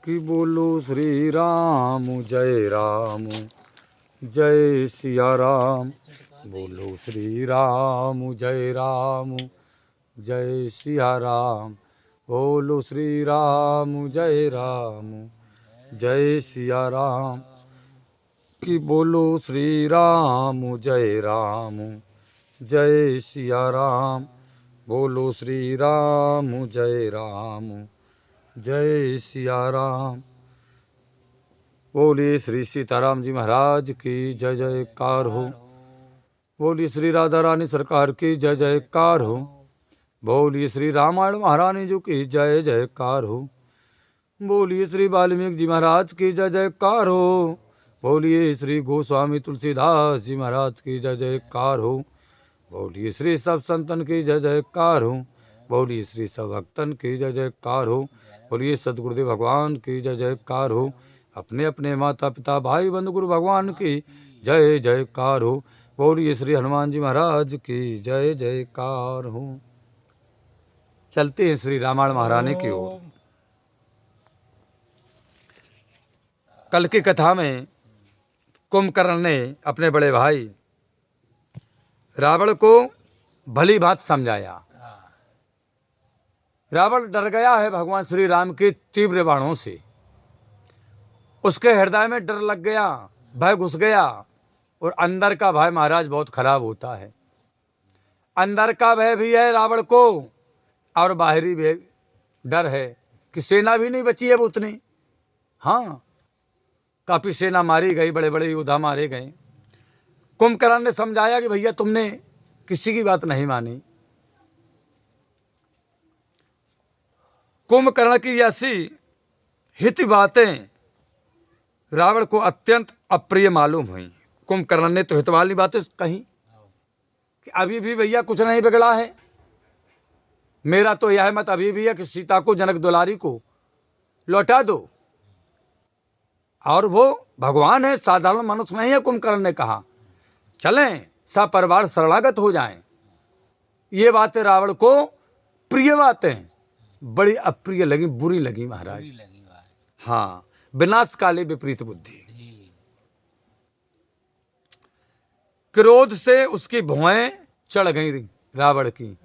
कि बोलो श्री राम जय सिया राम। बोलो श्री राम जय सिया राम। बोलो श्री राम जय सिया राम। कि बोलो श्री राम जय सिया राम। बोलो श्री राम जय सिया राम। बोलिए श्री सीताराम जी महाराज की जय जयकार हो। बोलिए श्री राधा रानी सरकार की जय जयकार हो। बोलिए श्री रामायण महारानी जी की जय जयकार हो। बोलिए श्री वाल्मीकि जी महाराज की जय जयकार हो। बोलिए श्री गोस्वामी तुलसीदास जी महाराज की जय जयकार हो। बोलिए श्री सब संतन की जय जयकार हो। बोलिए श्री सब भक्तन की जय जयकार हो। बोलिए सतगुरुदेव भगवान की जय जयकार हो। अपने अपने माता पिता भाई बंधु गुरु भगवान की जय जयकार हो। बोलिए श्री हनुमान जी महाराज की जय जयकार हो। चलते हैं श्री रामायण महारानी की ओर। कल की कथा में कुंभकर्ण ने अपने बड़े भाई रावण को भली बात समझाया। रावण डर गया है भगवान श्री राम के तीव्र बाणों से। उसके हृदय में डर लग गया, भय घुस गया। और अंदर का भय महाराज बहुत खराब होता है। अंदर का भय भी है रावण को और बाहरी भी डर है कि सेना भी नहीं बची है उतनी। हाँ, काफी सेना मारी गई, बड़े बड़े योद्धा मारे गए। कुंभकर्ण ने समझाया कि भैया तुमने किसी की बात नहीं मानी। कुंभकर्ण की ऐसी हित बातें रावण को अत्यंत अप्रिय मालूम हुई। कुंभकर्ण ने तो हित वाली बातें कही कि अभी भी भैया कुछ नहीं बिगड़ा है। मेरा तो यह मत अभी भी है कि सीता को, जनक दुलारी को लौटा दो। और वो भगवान है, साधारण मनुष्य नहीं है। कुंभकर्ण ने कहा चलें सब परिवार शरणागत हो जाएं। ये बातें रावण को प्रिय बातें बड़ी अप्रिय लगी, बुरी लगी महाराज। हाँ, विनाश काले विपरीत बुद्धि। क्रोध से उसकी भुएं चढ़ गई रावण की।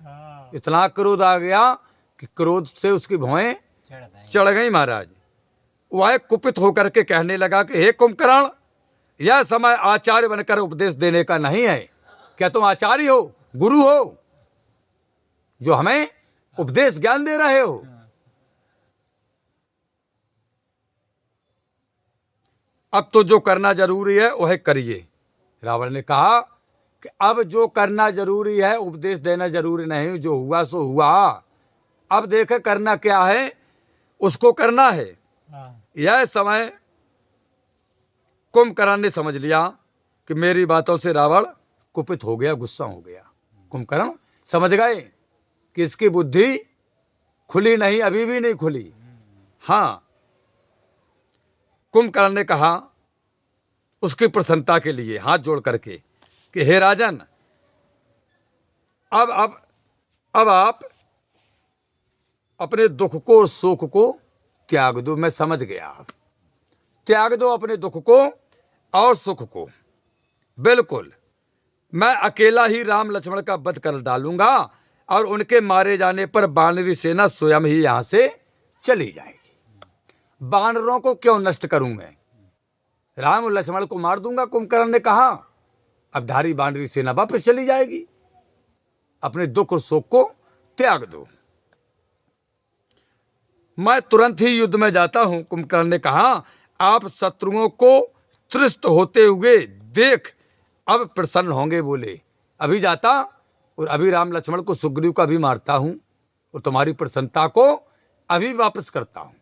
इतना क्रोध आ गया कि क्रोध से उसकी भुएं चढ़ गई महाराज। वह कुपित होकर के कहने लगा कि हे कुंभकर्ण, यह समय आचार्य बनकर उपदेश देने का नहीं है। क्या तुम आचार्य हो, गुरु हो, जो हमें उपदेश ज्ञान दे रहे हो? अब तो जो करना जरूरी है वह करिए। रावण ने कहा कि अब जो करना जरूरी है, उपदेश देना जरूरी नहीं। जो हुआ सो हुआ। अब देखे करना क्या है, उसको करना है। यह समय कुंभकर्ण ने समझ लिया कि मेरी बातों से रावण कुपित हो गया, गुस्सा हो गया। कुंभकर्ण समझ गए कि इसकी बुद्धि खुली नहीं, अभी भी नहीं खुली। हाँ, कुंभकर्ण ने कहा उसकी प्रसन्नता के लिए हाथ जोड़ करके कि हे राजन, अब आप अपने दुख को और शोक को त्याग दो। मैं समझ गया, आप त्याग दो अपने दुख को और सुख को। बिल्कुल, मैं अकेला ही राम लक्ष्मण का वध कर डालूंगा और उनके मारे जाने पर वानरी सेना स्वयं ही यहां से चली जाएगी। वानरों को क्यों नष्ट करूं मैं, राम और लक्ष्मण को मार दूंगा। कुंभकर्ण ने कहा अब धारी वानरी सेना वापस चली जाएगी। अपने दुख और शोक को त्याग दो, मैं तुरंत ही युद्ध में जाता हूं। कुंभकर्ण ने कहा आप शत्रुओं को त्रस्त होते हुए देख अब प्रसन्न होंगे। बोले अभी जाता और अभी राम लक्ष्मण को, सुग्रीव का भी मारता हूं और तुम्हारी प्रसन्नता को अभी वापस करता हूं।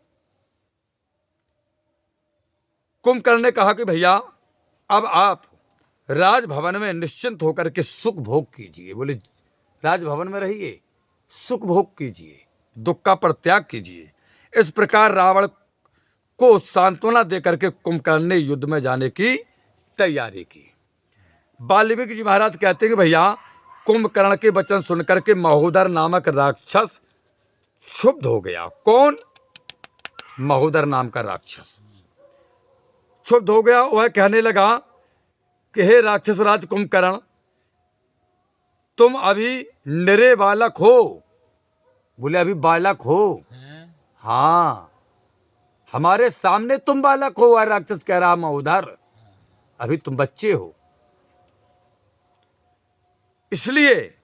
कुंभकर्ण ने कहा कि भैया अब आप राजभवन में निश्चिंत होकर के सुख भोग कीजिए। बोले राजभवन में रहिए, सुख भोग कीजिए, दुख का परित्याग कीजिए। इस प्रकार रावण को सांत्वना देकर के कुंभकर्ण ने युद्ध में जाने की तैयारी की। वाल्मीकि जी महाराज कहते हैं कि भैया कुंभकर्ण के वचन सुनकर के महोदर नामक राक्षस क्षुब्ध हो गया। कौन? महोदर नाम का राक्षस क्षुब्ध हो गया। वह कहने लगा कि हे राक्षस राज कुंभकर्ण, तुम अभी निरे बालक हो। बोले अभी बालक हो? हाँ, हमारे सामने तुम बालक हो। वह राक्षस कह रहा महोदर अभी तुम बच्चे हो, इसलिए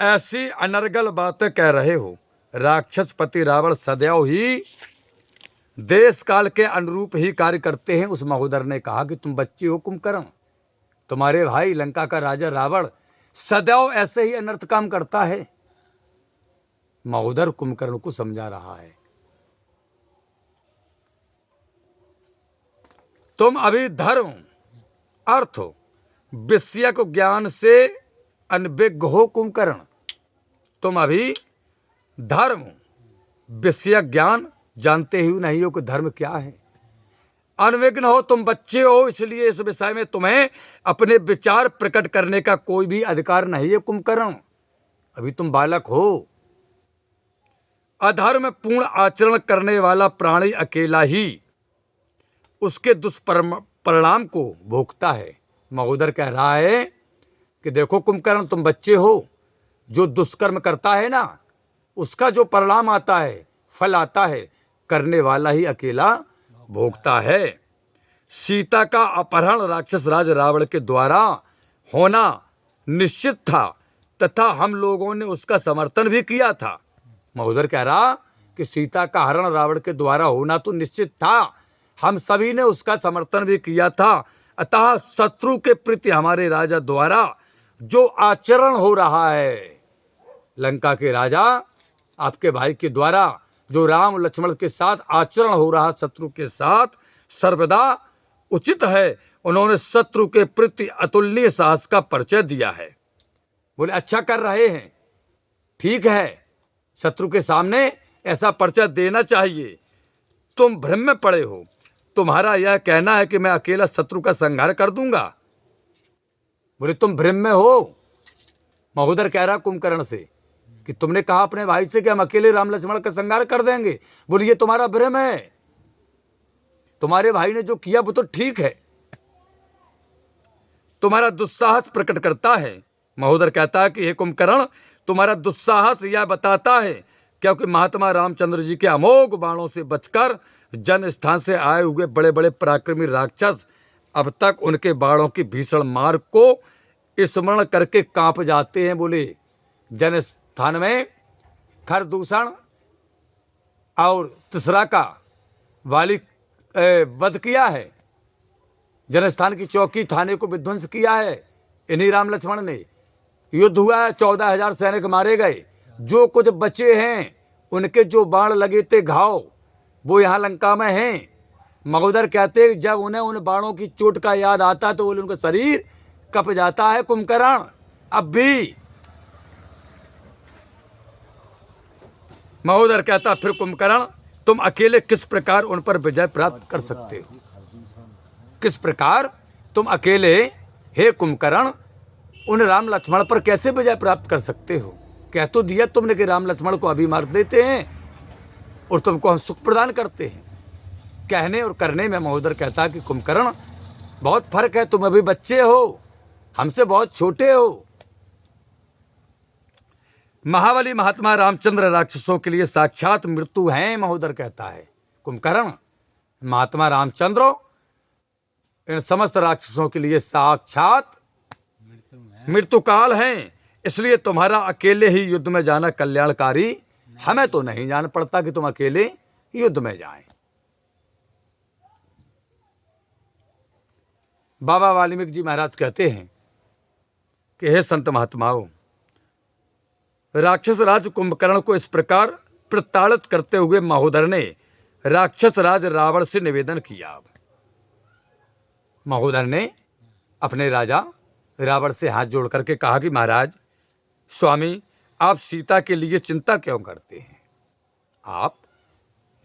ऐसी अनर्गल बातें कह रहे हो। राक्षस पति रावण सदैव ही देश काल के अनुरूप ही कार्य करते हैं। उस महोदर ने कहा कि तुम बच्चे हो कुंभकर्ण, तुम्हारे भाई लंका का राजा रावण सदैव ऐसे ही अनर्थ काम करता है। महोदर कुंभकर्ण को समझा रहा है, तुम अभी धर्म अर्थ विषयक ज्ञान से अनभिज्ञ हो कुंभकर्ण। तुम अभी धर्म विषयक ज्ञान जानते ही नहीं हो कि धर्म क्या है। अनविघ्न हो, तुम बच्चे हो, इसलिए इस विषय में तुम्हें अपने विचार प्रकट करने का कोई भी अधिकार नहीं है कुंभकर्ण। अभी तुम बालक हो। अधर्म पूर्ण आचरण करने वाला प्राणी अकेला ही उसके दुष्परिणाम को भोगता है। महोदर कह रहा है कि देखो कुंभकर्ण, तुम बच्चे हो, जो दुष्कर्म करता है ना, उसका जो परिणाम आता है, फल आता है, करने वाला ही अकेला भोगता है। सीता का अपहरण राक्षस राज रावण के द्वारा होना निश्चित था तथा हम लोगों ने उसका समर्थन भी किया था। महोदर कह रहा कि सीता का हरण रावण के द्वारा होना तो निश्चित था, हम सभी ने उसका समर्थन भी किया था। अतः शत्रु के प्रति हमारे राजा द्वारा जो आचरण हो रहा है, लंका के राजा आपके भाई के द्वारा जो राम लक्ष्मण के साथ आचरण हो रहा शत्रु के साथ, सर्वदा उचित है। उन्होंने शत्रु के प्रति अतुलनीय साहस का परिचय दिया है। बोले अच्छा कर रहे हैं, ठीक है, शत्रु के सामने ऐसा परिचय देना चाहिए। तुम भ्रम में पड़े हो, तुम्हारा यह कहना है कि मैं अकेला शत्रु का संहार कर दूंगा। बोले तुम भ्रम में हो। महोदर कह रहा कुंभकर्ण से कि तुमने कहा अपने भाई से कि हम अकेले राम लक्ष्मण का संहार कर देंगे। बोले ये तुम्हारा भ्रम है, तुम्हारे भाई ने जो किया वो तो ठीक है, तुम्हारा दुस्साहस प्रकट करता है। महोदर कहता है कि हे कुंभकर्ण, तुम्हारा दुस्साहस यह बताता है क्योंकि महात्मा रामचंद्र जी के अमोघ बाणों से बचकर जन स्थान से आए हुए बड़े बड़े पराक्रमी राक्षस अब तक उनके बाणों की भीषण मार को स्मरण करके कांप जाते हैं। बोले जन स्थान में खरदूषण और तीसरा का वाली वध किया है, जनस्थान की चौकी थाने को विध्वंस किया है इन्हीं राम लक्ष्मण ने। युद्ध हुआ है, 14,000 सैनिक मारे गए, जो कुछ बचे हैं उनके जो बाण लगे थे घाव वो यहाँ लंका में हैं। महोदर कहते जब उन्हें उन बाणों की चोट का याद आता तो बोले उनका शरीर कप जाता है कुंभकर्ण। अब भी महोदर कहता फिर कुंभकर्ण, तुम अकेले किस प्रकार उन पर विजय प्राप्त कर सकते हो? किस प्रकार तुम अकेले हे कुंभकर्ण उन राम लक्ष्मण पर कैसे विजय प्राप्त कर सकते हो? कह तो दिया तुमने कि राम लक्ष्मण को अभी मार देते हैं और तुमको हम सुख प्रदान करते हैं। कहने और करने में महोदर कहता कि कुंभकर्ण बहुत फर्क है, तुम अभी बच्चे हो, हमसे बहुत छोटे हो। महाबली महात्मा रामचंद्र राक्षसों के लिए साक्षात मृत्यु हैं। महोदर कहता है कुंभकर्ण, महात्मा रामचंद्र इन समस्त राक्षसों के लिए साक्षात मृत्यु काल हैं, इसलिए तुम्हारा अकेले ही युद्ध में जाना कल्याणकारी। हमें तो नहीं जान पड़ता कि तुम अकेले युद्ध में जाएं। बाबा वाल्मीकि जी महाराज कहते हैं कि हे संत महात्माओं, राक्षस राज कुंभकर्ण को इस प्रकार प्रताड़ित करते हुए महोदर ने राक्षस राज रावण से निवेदन किया। महोदर ने अपने राजा रावण से हाथ जोड़ करके कहा कि महाराज स्वामी, आप सीता के लिए चिंता क्यों करते हैं? आप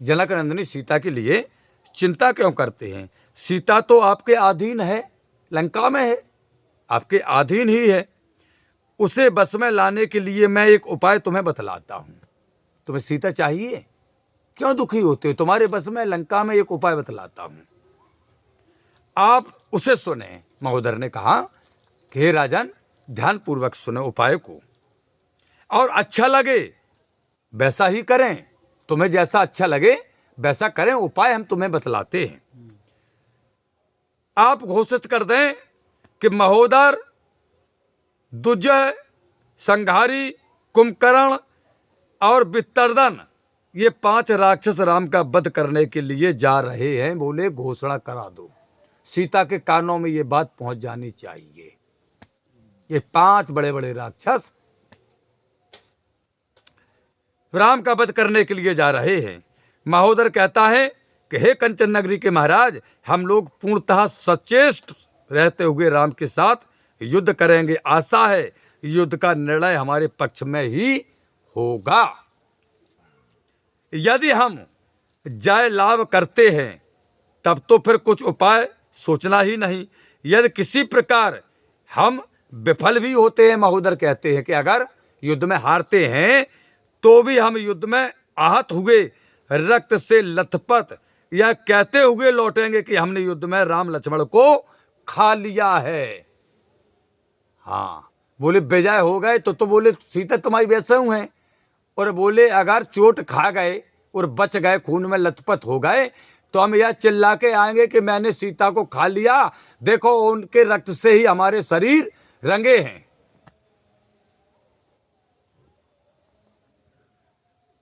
जनकनंदिनी सीता के लिए चिंता क्यों करते हैं? सीता तो आपके अधीन है, लंका में है, आपके अधीन ही है। उसे बस में लाने के लिए मैं एक उपाय तुम्हें बतलाता हूं। तुम्हें सीता चाहिए? क्यों दुखी होते हो? तुम्हारे बस में लंका में एक उपाय बतलाता हूं, आप उसे सुने। महोदर ने कहा कि हे राजन, ध्यानपूर्वक सुने उपाय को, और अच्छा लगे वैसा ही करें। तुम्हें जैसा अच्छा लगे वैसा करें, उपाय हम तुम्हें बतलाते हैं। आप घोषित कर दें कि महोदर, दुर्जय, संघारी, कुंभकर्ण और वितर्दन, ये 5 राक्षस राम का वध करने के लिए जा रहे हैं। बोले घोषणा करा दो, सीता के कानों में ये बात पहुंच जानी चाहिए। ये 5 बड़े बड़े राक्षस राम का वध करने के लिए जा रहे हैं। महोदर कहता है कि हे कंचन नगरी के महाराज, हम लोग पूर्णतः सचेष्ट रहते हुए राम के साथ युद्ध करेंगे। आशा है युद्ध का निर्णय हमारे पक्ष में ही होगा। यदि हम जय लाभ करते हैं तब तो फिर कुछ उपाय सोचना ही नहीं। यदि किसी प्रकार हम विफल भी होते हैं, महोदर कहते हैं कि अगर युद्ध में हारते हैं तो भी हम युद्ध में आहत हुए, रक्त से लथपथ, या कहते हुए लौटेंगे कि हमने युद्ध में राम लक्ष्मण को खा लिया है। हाँ, बोले विजय हो गए तो बोले सीता तुम्हारी वैसे हूं हैं, और बोले अगर चोट खा गए और बच गए, खून में लथपथ हो गए, तो हम यह चिल्ला के आएंगे कि मैंने सीता को खा लिया, देखो उनके रक्त से ही हमारे शरीर रंगे हैं।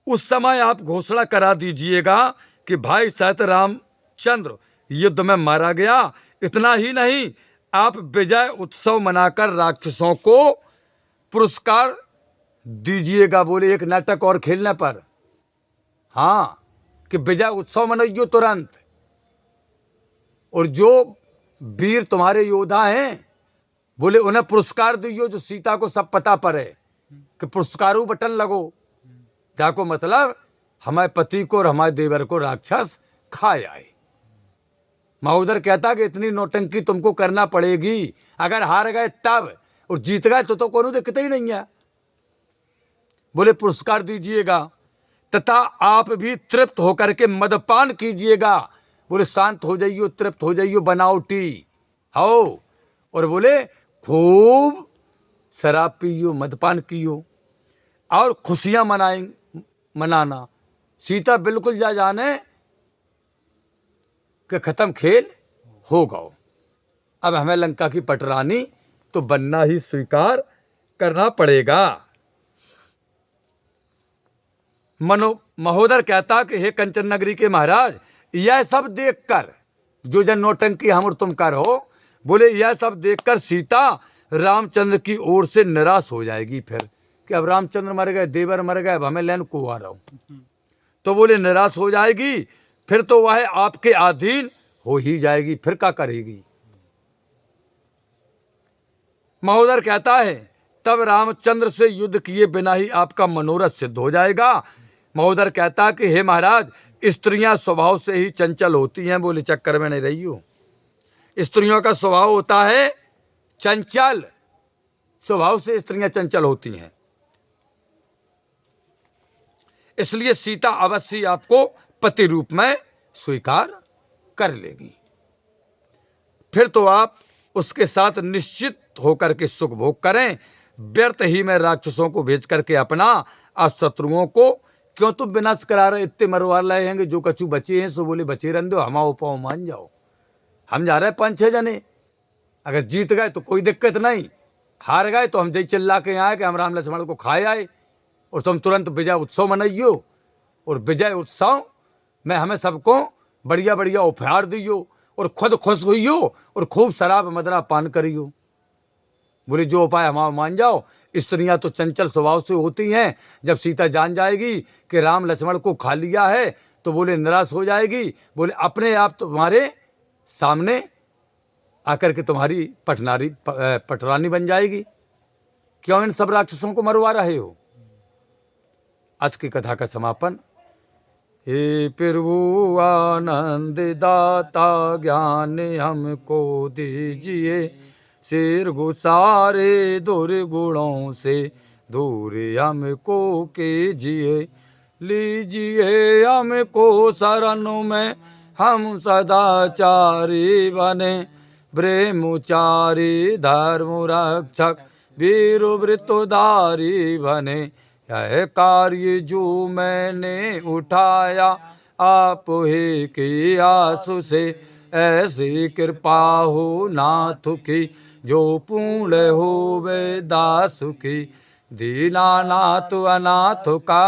उस समय आप घोषणा करा दीजिएगा कि भाई सहित रामचंद्र युद्ध में मारा गया। इतना ही नहीं, आप विजय उत्सव मनाकर राक्षसों को पुरस्कार दीजिएगा। बोले एक नाटक और खेलने पर, हाँ, कि विजय उत्सव मनाइयो तुरंत, और जो वीर तुम्हारे योद्धा हैं बोले उन्हें पुरस्कार दियो, जो सीता को सब पता पड़े कि पुरस्कारों बटन लगो, जाको मतलब हमारे पति को और हमारे देवर को राक्षस खा आए। महोदर कहता कि इतनी नौटंकी तुमको करना पड़ेगी, अगर हार गए तब, और जीत गए तो कोनो दिक्कत ही नहीं है। बोले पुरस्कार दीजिएगा, तथा आप भी तृप्त होकर के मदपान कीजिएगा। बोले शांत हो जाइयो, तृप्त हो जाइयो, बनावटी हो, और बोले खूब शराब पियो, मदपान कियो, और खुशियां मनाना। सीता बिल्कुल जा जाने कि खत्म खेल हो गओ, अब हमें लंका की पटरानी तो बनना ही स्वीकार करना पड़ेगा। महोदर कहता कि हे कंचन नगरी के महाराज, यह सब देखकर, जो जन नौटंकी हम और तुम कर हो, बोले यह सब देखकर सीता रामचंद्र की ओर से निराश हो जाएगी। फिर कि अब रामचंद्र मर गए, देवर मर गए, अब हमें लेन को आ रहा हूं, तो बोले निराश हो जाएगी। फिर तो वह आपके अधीन हो ही जाएगी, फिर क्या करेगी। महोदर कहता है तब रामचंद्र से युद्ध किए बिना ही आपका मनोरथ सिद्ध हो जाएगा। महोदर कहता कि हे महाराज, स्त्रियां स्वभाव से ही चंचल होती हैं। बोले चक्कर में नहीं रही हो, स्त्रियों का स्वभाव होता है चंचल, स्वभाव से स्त्रियां चंचल होती हैं, इसलिए सीता अवश्य आपको पति रूप में स्वीकार कर लेगी। फिर तो आप उसके साथ निश्चित होकर के सुख भोग करें। व्यर्थ ही में राक्षसों को भेज करके अपना और शत्रुओं को क्यों तुम विनाश करा रहे, इतने मरवा लाए हैं, जो कछु बचे हैं सो बोले बचे रहने दो, हमारा पाँव मान जाओ। हम जा रहे हैं 5-6 जने, अगर जीत गए तो कोई दिक्कत नहीं, हार गए तो हम जय चिल्ला के आए कि हम राम लक्ष्मण को खाए आए, और तुम तुरंत विजय उत्सव मनाइयो, और विजय उत्सव में हमें सबको बढ़िया बढ़िया उपहार दियो, और खुद खुश हुइयो, और खूब शराब मदरा पान करियो। बोले जो उपाय हमारा मान जाओ। स्त्रियां तो चंचल स्वभाव से होती हैं, जब सीता जान जाएगी कि राम लक्ष्मण को खा लिया है तो बोले निराश हो जाएगी। बोले अपने आप तुम्हारे सामने आकर के तुम्हारी पटरानी बन जाएगी। क्यों इन सब राक्षसों को मरवा रहे हो। आज की कथा का समापन। हे प्रभु आनंद दाता ज्ञान हमको दीजिए, सिर गुसारे दुर्गुणों से दूर हमको कीजिए, लीजिए हमको शरण में, हम सदाचारी बने। ब्रह्मचारी धर्म रक्षक वीर वृत्तधारी बने। यह कार्य जो मैंने उठाया आप ही की आंसू से, ऐसी कृपा हो नाथ की जो पूर्ण हो वे दास की। दीनानाथ अनाथ का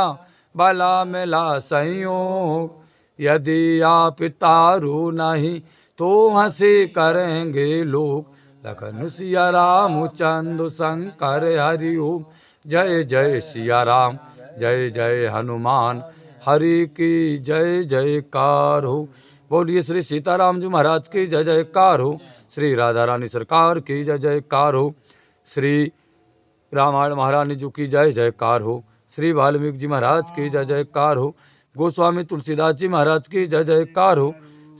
भला मिला संयोग, यदि आप तारू नहीं तो हंसी करेंगे लोग। लखन सिया राम चंद्र शंकर हरि ओम। जय जय सिया राम, जय जय हनुमान, हरि की जय जयकार हो। बोलिए श्री सीताराम जी महाराज की जय जयकार हो। श्री राधा रानी सरकार की जय जयकार हो। श्री रामायण महारानी जी की जय जयकार हो। श्री वाल्मीकि जी महाराज की जय जयकार हो। गोस्वामी तुलसीदास जी महाराज की जय जयकार हो।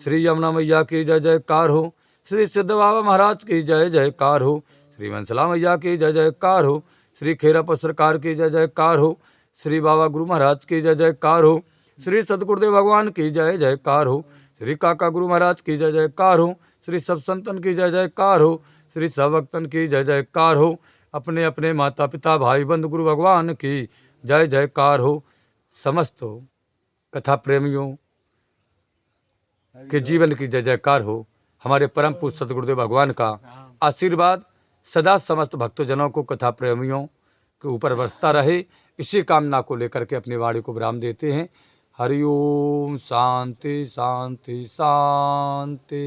श्री यमुना मैया की जय जयकार हो। श्री सिद्ध बाबा महाराज की जय जयकार हो। श्री वंसला मैया की जय जयकार हो। श्री खेरापत सरकार की जय जयकार हो। श्री बाबा गुरु महाराज की जय जयकार हो। श्री सतगुरुदेव भगवान की जय जयकार हो। श्री काका गुरु महाराज की जय जयकार हो। श्री सब संतन की जय जयकार हो। श्री सब भक्तन की जय जयकार हो। अपने अपने माता पिता भाई बंधु गुरु भगवान की जय जयकार हो। समस्त कथा प्रेमियों के जीवन की जय जयकार हो। हमारे परम पूज्य सतगुरुदेव भगवान का आशीर्वाद सदा समस्त भक्तजनों को, कथा प्रेमियों के ऊपर बरसता रहे, इसी कामना को लेकर के अपनी वाणी को विराम देते हैं। हरि ओम। शांति शांति शांति।